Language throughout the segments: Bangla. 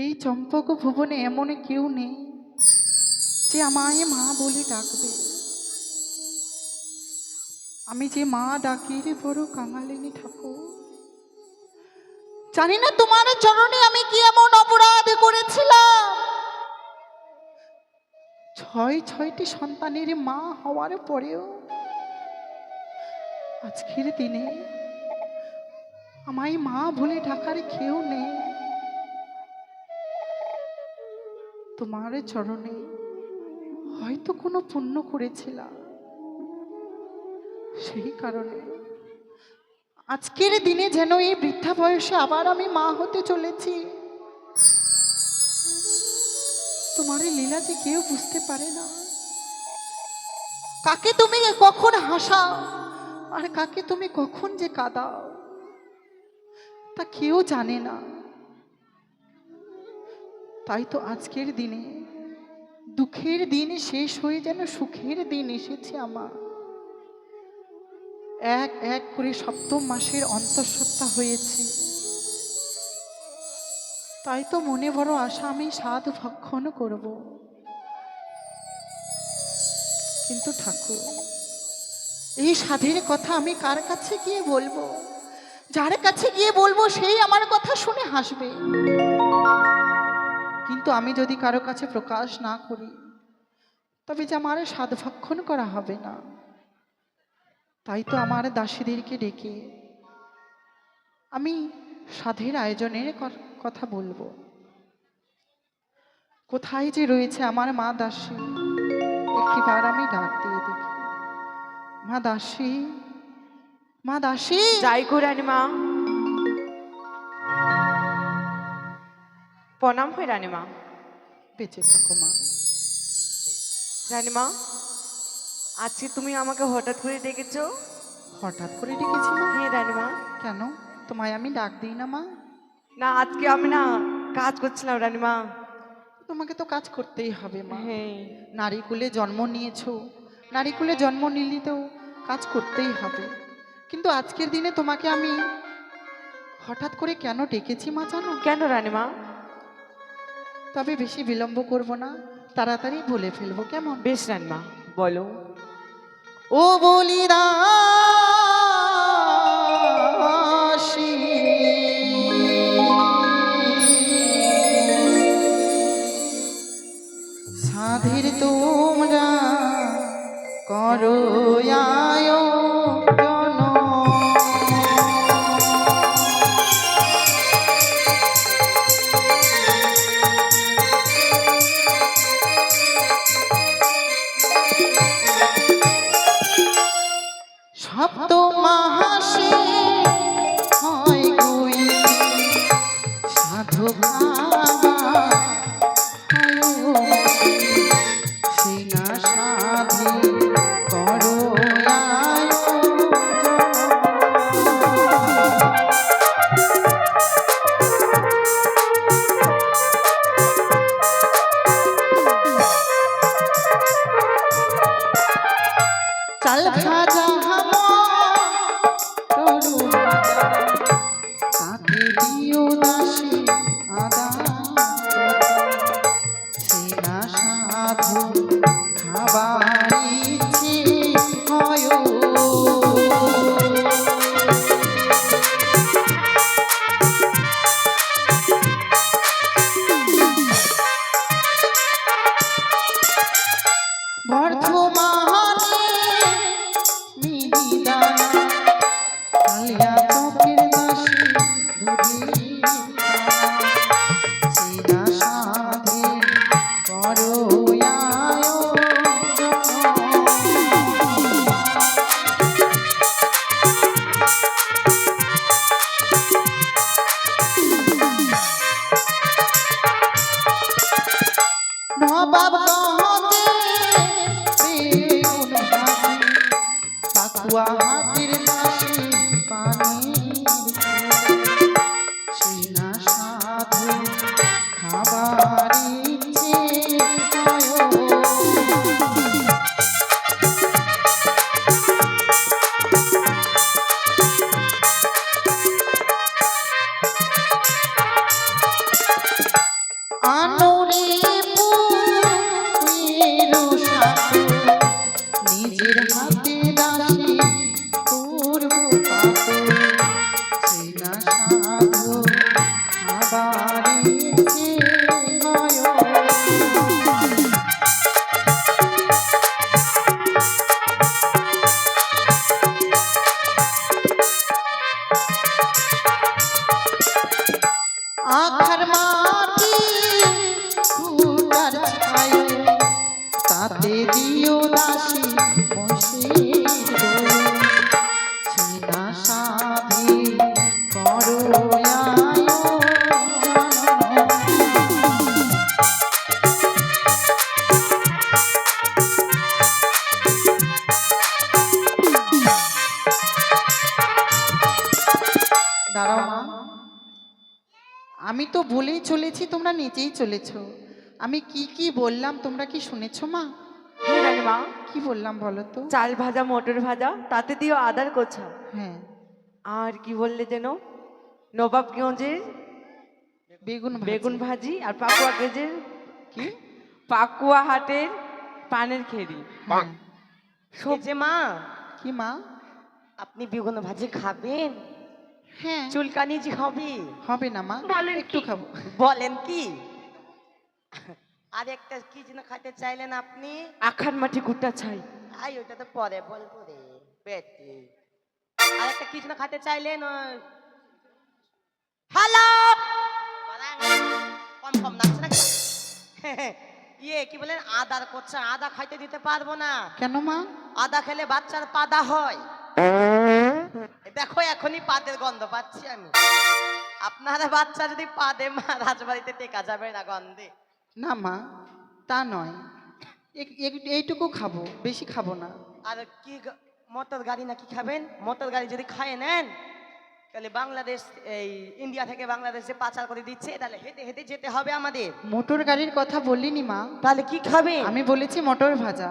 এই চম্পক ভুবনে এমন কেউ নেই যে আমায় মা বলে ডাকবে। আমি যে মা ডাকি রে বড় কাঙালিনী ঠাকুর। জানি না তোমার চরণে আমি কি এমন অপরাধ করেছিলাম, ছয়টি সন্তানের মা হওয়ার পরেও আজকের দিনে আমায় মা বলে ডাকার কেউ নেই। তোমার চরণে হয়তো কোনো পুণ্য করেছিলাম, সেই কারণে আজকের দিনে যেন এই বৃদ্ধা বয়সে আবার আমি মা হতে চলেছি। তোমার এই লীলা যে কেউ বুঝতে পারে না, কাকে তুমি কখন হাসাও আর কাকে তুমি কখন যে কাঁদাও তা কেউ জানে না। তাই তো আজকের দিনে দুঃখের দিন শেষ হয়ে যেন সুখের দিন এসেছে আমার। এক এক করে সপ্তম মাসের অন্তঃসত্ত্বা হয়েছে। তাই তো মনে বড় আশা আমি স্বাদ ভক্ষণ করব। কিন্তু ঠাকুর, এই স্বাদের কথা আমি কার কাছে গিয়ে বলবো? যার কাছে গিয়ে বলবো সেই আমার কথা শুনে হাসবে। কিন্তু আমি যদি কারো কাছে প্রকাশ না করি তবে যে আমার স্বাদ ভক্ষণ করা হবে না। তাই তো আমার দাসীদেরকে ডেকে আমি স্বাদের আয়োজনের কথা বলবো। কোথায় যে রয়েছে আমার মা দাসী, একটিবার আমি ডাক দিয়ে দেখি। মা দাসী, মা দাসী। যাই গো রানীমা। প্রণাম হয় রানীমা। বেঁচে থাকো মা। রানীমা, আজকে তুমি আমাকে হঠাৎ করে ডেকেছো? হঠাৎ করে ডেকেছি মা? হ্যাঁ রানীমা। কেন, তোমায় আমি ডাক দিই না মা? না, আজকে আমি না কাজ করছিলাম রানীমা। তোমাকে তো কাজ করতেই হবে মা। হ্যাঁ। নারীকুলে জন্ম নিয়েছো, নারীকুলে জন্ম নিলেও কাজ করতেই হবে। কিন্তু আজকের দিনে তোমাকে আমি হঠাৎ করে কেন ডেকেছি মা জানো? কেন রানীমা? তবে বেশি বিলম্ব করব না, তাড়াতাড়ি বলে ফেলবো, কেমন? বেশ রানীমা, বলো। ও বলিদাসী, সাধের তোমরা করো আয়োজন, সপ্ত মাসে হয় গই সাধু সেই না সাধে করো চাল ভাজা তাতে দিও দাসী আদা, সে না সাধু খাবার ইচ্ছে হয়। বর্ধমানে মিহিদানা কালিয়া চকের দাসী দুধে সেনা সাধে করো নবাব পাকুয়া হাতের দাসী পানির সেনা সাধু খাবার ইচ্ছে হয়। আখার মাটি ফুটার ছায় তাতে দিও দাসী মহিষের দোল চিনা সাধে করো আয়োজন। দাঁড়াও মা, আমি তো বলেই চলেছি, তোমরা নিচেই চলেছ। আমি কি কি বললাম তোমরা কি শুনেছো মা? হ্যাঁ রানীমা, কি বললাম বলো তো? চাল ভাজা মটর ভাজা তাতে দিও আদার কোছা। হ্যাঁ, আর কি বললে যেন? নবাবগঞ্জের বেগুন বেগুন ভাজি। ভাজি আর পাকুয়া গেজের কি? পাকুয়া হাটের পানের খেরি। হ্যাঁ। এই যে মা, কি মা? আপনি বেগুন ভাজি খাবেন? হ্যাঁ, চুলকানি যে হবে? হবে না মা, একটু খাবো। বলেন কি? আর একটা কি যেন খাইতে চাইলেন আপনি? আখার মাটি গুটা ছাই। আই ওইটা তো পরে বলবো রে বেটি। আর একটা কি যেন খাইতে চাইলেন? হ্যালো, কম কম নাচছে নাকি? ইয়ে কি বলেন, আদার করছে, আদা খাইতে দিতে পারবো না। কেন মা? আদা খেলে বাচ্চার পাদা হয়। দেখো এখনই পাদের গন্ধ পাচ্ছি আমি। আপনারা বাচ্চা যদি পাদে, মা রাজবাড়িতে টেকা যাবে না গন্ধে। না মা, তা নয়, এইটুকু খাবো, বেশি খাবো না। আর কি মোটর গাড়ি নাকি খাবেন? মোটর গাড়ি যদি খায় নেন তাহলে বাংলাদেশ, এই ইন্ডিয়া থেকে বাংলাদেশে পাচার করে দিচ্ছে, তাহলে হেঁটে হেঁটে যেতে হবে আমাদের। মোটর গাড়ির কথা বলিনি মা, তাহলে কি খাবে? আমি বলেছি মটর ভাজা,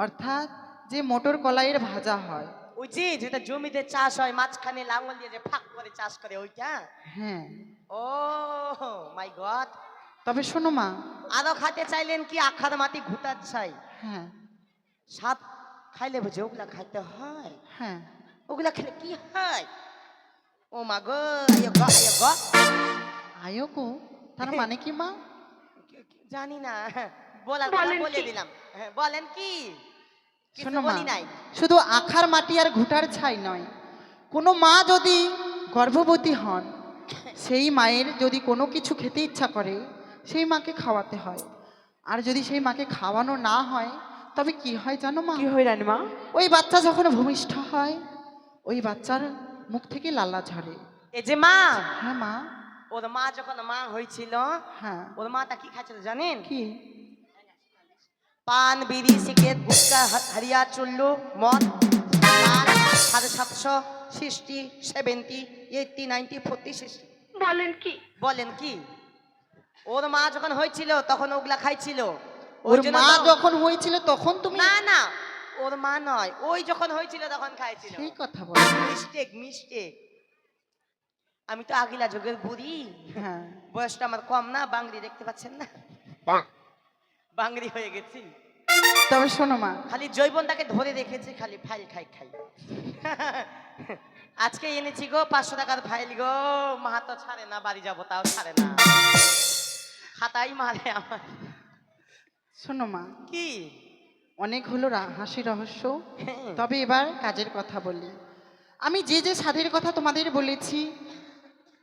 অর্থাৎ যে মটর কলাইয়ের ভাজা হয়। ওই যে যেটা জমিতে চাষ হয়, মাঝখানে লাঙল দিয়ে যে ফাঁক করে চাষ করে ওইটা? হ্যাঁ। ও মাই গড। তবে শোনো মা। আরো খাইতে চাইলেন কি? আখার মাটি ঘুটার চাই। হ্যাঁ। সাপ খাইলে বুঝে ওগুলা খাইতে হয়? হ্যাঁ। ওগুলা খেলে কি হয়? ও মা গো, আয় গো, আয় গো। আয়োগো, তার মানে কি মা? জানি না, বলার কথা বলে দিলাম। হ্যাঁ, বলেন কি? কিছু শোনো মা, বলি নাই। শুধু আখার মাটি আর ঘুটার ছাই নয়, কোনো মা যদি গর্ভবতী হন, সেই মায়ের যদি কোনো কিছু খেতে ইচ্ছা করে, সেই মাকে খাওয়াতে হয়। আর যদি সেই মাকে খাওয়ানো না হয়, তবে কি হয় জানো মা? কি হয় রানীমা? ওই বাচ্চা যখন ভূমিষ্ঠ হয়, ওই বাচ্চার মুখ থেকে লালা ঝরে। এই যে মা, হ্যাঁ মা। ওর মা যখন মা হয়েছিল, হ্যাঁ। ওর মাটা কি খাচ্ছিল জানেন? কি? পান, বিড়ি, সিগারেট, গুটকা, হারিয়া, চুল্লু, মদ, পান, 750, 60, 70, 80, 90, 40, 60। বলেন কি? বলেন কি? ওর মা যখন হয়েছিল তখন ওগুলা খাইছিল। ওর মা যখন হয়েছিল তখন তুমি? না না, ওর মা নয়, ওই যখন হয়েছিল তখন খাইছিল। সেই কথা বলো। Mistake mistake. আমি তো আগিলা যুগের বুড়ি, হ্যাঁ। বয়সটা আমার কম না, বাংলি দেখতে পাচ্ছেন না, বাংলি হয়ে গেছি। তবে শোনো মা, খালি জৈবনটাকে ধরে রেখেছি, খালি ফাইল খাই খাই। আজকে এনেছি গো 500 টাকার ফাইল গো, মা তো ছাড়ে না, বাড়ি যাবো তাও ছাড়ে না, খাতাই মারে আমার। শোনো মা, কি? অনেক হলো হাসি রহস্য, হ্যাঁ। তবে এবার কাজের কথা বলি। আমি যে যে স্বাদের কথা তোমাদের বলেছি,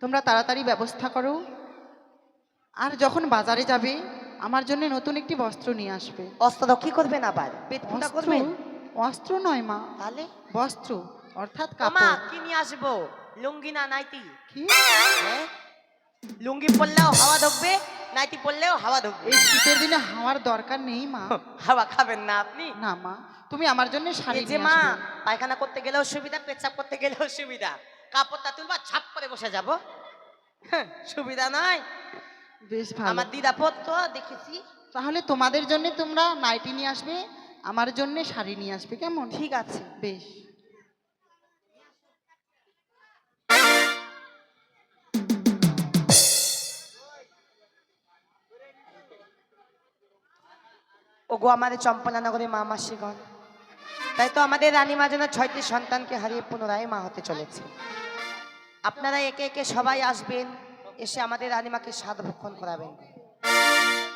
তোমরা তাড়াতাড়ি ব্যবস্থা করো। আর যখন বাজারে যাবে, আমার জন্য নতুন একটি বস্ত্র নিয়ে আসবে। অস্ত্র কি করবেন আবার? পেট ফুটা অস্ত্র? করবেন? অস্ত্র নয় মা, তাহলে বস্ত্র অর্থাৎ মা কাপড়। কি নিয়ে আসবো? লুঙ্গি না নাইটি? কি? হ্যাঁ? লুঙ্গি পরলেও হাওয়া ঢুকবে, নাইটি পরলেও হাওয়া ঢুকবে। এই শীতের দিনে হাওয়ার দরকার নেই মা। হাওয়া খাবেন না আপনি? না মা, তুমি আমার জন্য শাড়ি এই যে নিয়ে মা, আসবে। পায়খানা করতে গেলেও সুবিধা, পেচ্ছাপ করতে গেলেও সুবিধা, কাপড়টা তুলবা ঝাপ করে বসে যাব, সুবিধা নয়। বেশ ভালো। আমার দিদা পরতো, দেখেছি। তাহলে তোমাদের জন্য তোমরা নাইটি নিয়ে আসবে, আমার জন্য শাড়ি নিয়ে আসবে, কেমন? ঠিক আছে। বেশ। ওগো আমাদের চম্পলানগরে মা মাসিগণ, তাই তো আমাদের রানীমা যেন 6টি সন্তানকে হারিয়ে পুনরায় মা হতে চলেছে। আপনারা একে একে সবাই আসবেন, এসে আমাদের রানীমাকে স্বাদ ভক্ষণ করাবেন।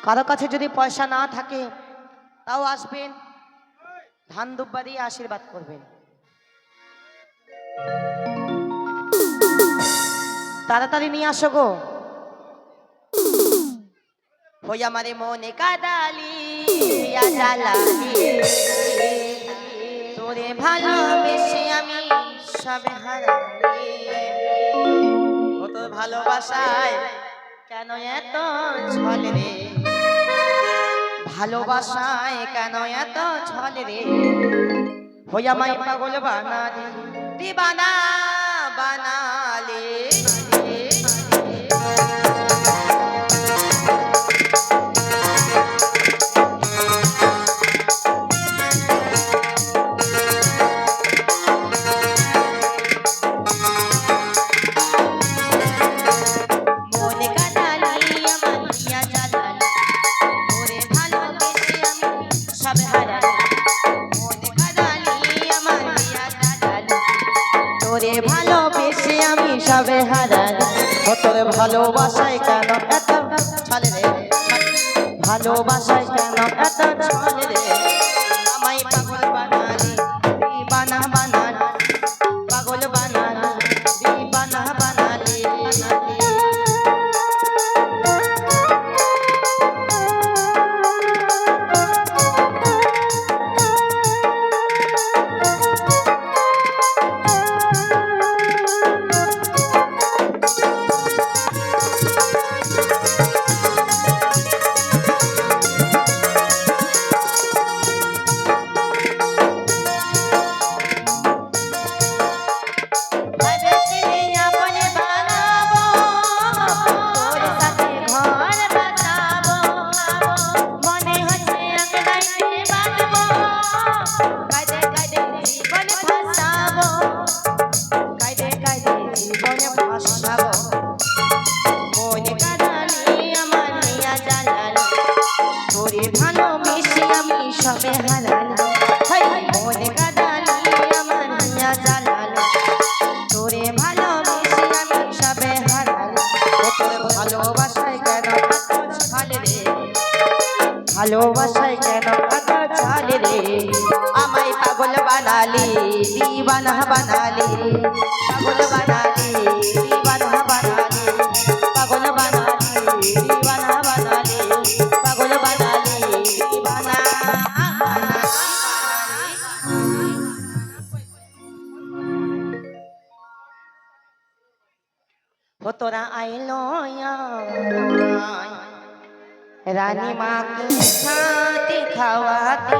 কারো কাছে যদি পয়সা না থাকে তাও আসবেন, ধান দুব্বা দিয়ে আশীর্বাদ করবেন। তাড়াতাড়ি নিয়ে আসো গো। হই আমারে মনে কাদালি হিয়া জ্বালালি তোরে ভালোবেসে আমি সবে হারালি ও তোর ভালোবাসায় কেন এত ছল রে ভালোবাসায় কেন এত ছল রে হই আমায় পাগল বানালি দিবানা বানালি মনে কাদালি আমার হিয়া জ্বালালি তোরে ভালোবেসে আমি সবে হারালি মনে কাদালি আমার হিয়া জ্বালালি তোরে ভালোবেসে আমি সবে হারালি ও তোর ভালোবাসায় কেন এত ছলে রে ভালোবাসায় কেন এত ছলে রে আমায় পাগল বানালি দিবানা বানালি পাগল বানালি দিবানা বানালি বানালি সবে হারালি মনে কাদালি আমার হিয়া জ্বালালি তোরে ভালোবেসে আমি সবে হারালি ও তোর ভালোবাসায় কেন এত ছল রে ভালোবাসায় কেন এত ছল রে আমায় পাগল বানালি দিবানা বানালি পাগল বানালি দিবানা বানালি পাগল বানালি দিবানা বানালি পাগল বানালি দিবানা ও তোরা আইলো রানী মাকে সাথে খাওয়াতে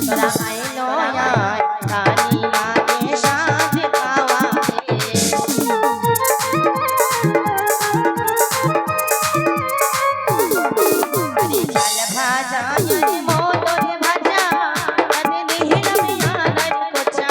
তোরা আইলো রানী মাকে সাথে খাওয়াতে চাল ভাজা মোটর ভাজা আরে দিহিলাম ইয়ার কোচা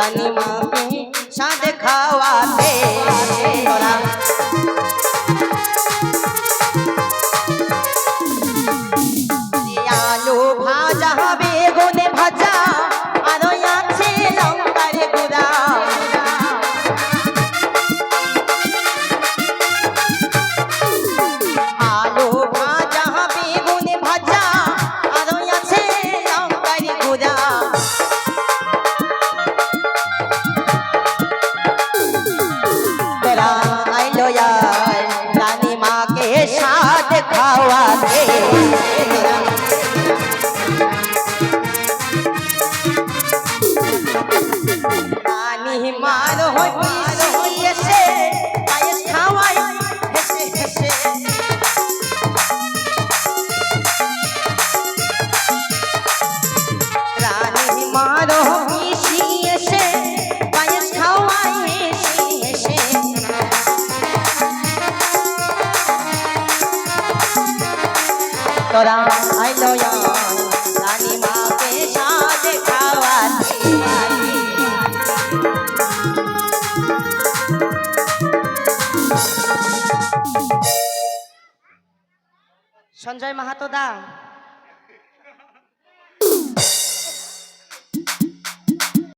রানী মাকে সাদ খাওয়াতে তোরা আলু ভাজা বেগুন ভাজা আরো আছে লঙ্কার গুঁড়া আলু ভাজা বেগুন ভাজা আরো আছে লঙ্কার গুঁড়া তোরা আইলো আয় রানী মাকে সাদ খাওয়াতে রানী মার এসে পায়েস খাওয়াই হেসে হেসে রানী মার এসে পায়েস খাওয়াই হেসে হেসে তোরা আইলো রানী মাকে সাদ খাওয়াতে সঞ্জয় মাহাতো দা